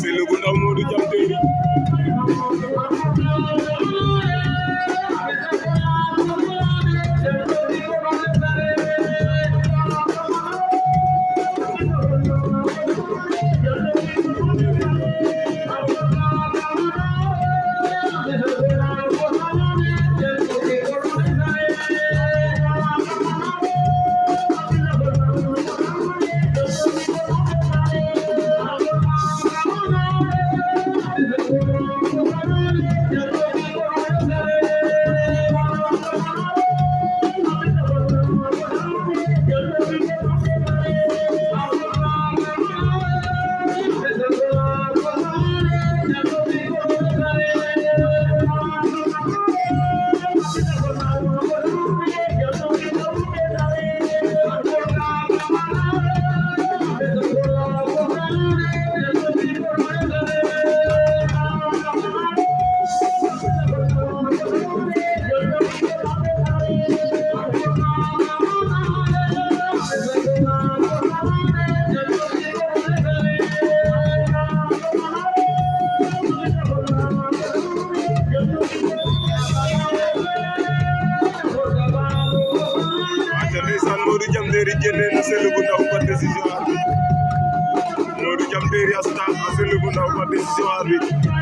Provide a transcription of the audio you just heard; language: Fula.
Selu bu ndaw Modou Jam Téry Modou Jam Téry génne na Selu bu ndaw par décision arbitre Modou Jam Téry a Selu bu ndaw par décision arbitre